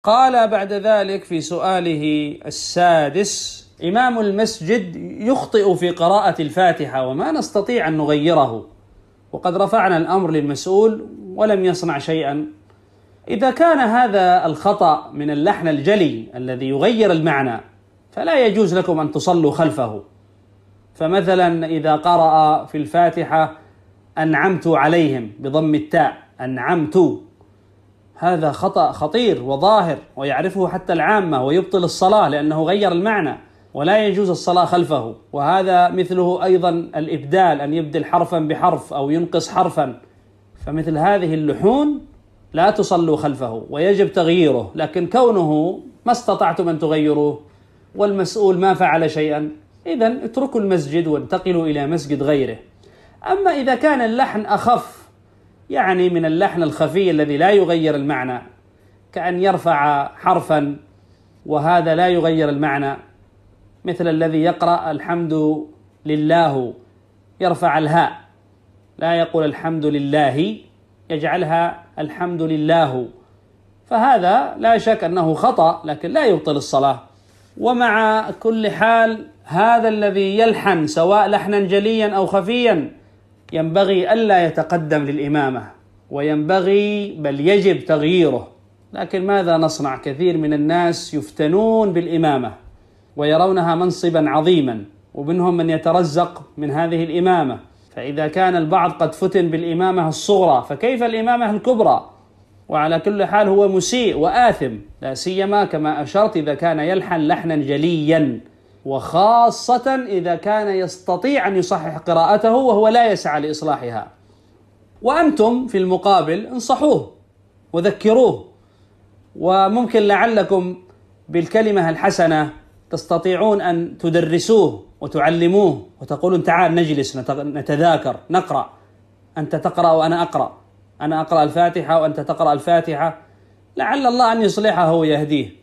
قال بعد ذلك في سؤاله السادس: إمام المسجد يخطئ في قراءة الفاتحة وما نستطيع أن نغيره، وقد رفعنا الأمر للمسؤول ولم يصنع شيئا. إذا كان هذا الخطأ من اللحن الجلي الذي يغير المعنى فلا يجوز لكم أن تصلوا خلفه. فمثلا إذا قرأ في الفاتحة أنعمت عليهم بضم التاء، أنعمت، هذا خطأ خطير وظاهر ويعرفه حتى العامة ويبطل الصلاة لأنه غير المعنى ولا يجوز الصلاة خلفه. وهذا مثله أيضا الإبدال، أن يبدل حرفا بحرف أو ينقص حرفا، فمثل هذه اللحون لا تصلوا خلفه ويجب تغييره. لكن كونه ما استطعتم أن تغيروه والمسؤول ما فعل شيئا، إذن اتركوا المسجد وانتقلوا إلى مسجد غيره. أما إذا كان اللحن أخف، يعني من اللحن الخفي الذي لا يغير المعنى، كأن يرفع حرفا وهذا لا يغير المعنى، مثل الذي يقرأ الحمد لله يرفع الهاء، لا يقول الحمد لله، يجعلها الحمد لله، فهذا لا شك أنه خطأ لكن لا يبطل الصلاة. ومع كل حال هذا الذي يلحن سواء لحنا جليا أو خفيا ينبغي ألا يتقدم للإمامة، وينبغي بل يجب تغييره. لكن ماذا نصنع؟ كثير من الناس يفتنون بالإمامة ويرونها منصبا عظيما، ومنهم من يترزق من هذه الإمامة. فإذا كان البعض قد فتن بالإمامة الصغرى فكيف الإمامة الكبرى؟ وعلى كل حال هو مسيء وآثم، لا سيما كما أشرت إذا كان يلحن لحنا جليا، وخاصة إذا كان يستطيع أن يصحح قراءته وهو لا يسعى لإصلاحها. وأنتم في المقابل انصحوه وذكروه، وممكن لعلكم بالكلمة الحسنة تستطيعون أن تدرسوه وتعلموه وتقولون تعال نجلس نتذاكر نقرأ، أنت تقرأ وأنا أقرأ، أنا أقرأ الفاتحة وأنت تقرأ الفاتحة، لعل الله أن يصلحه ويهديه.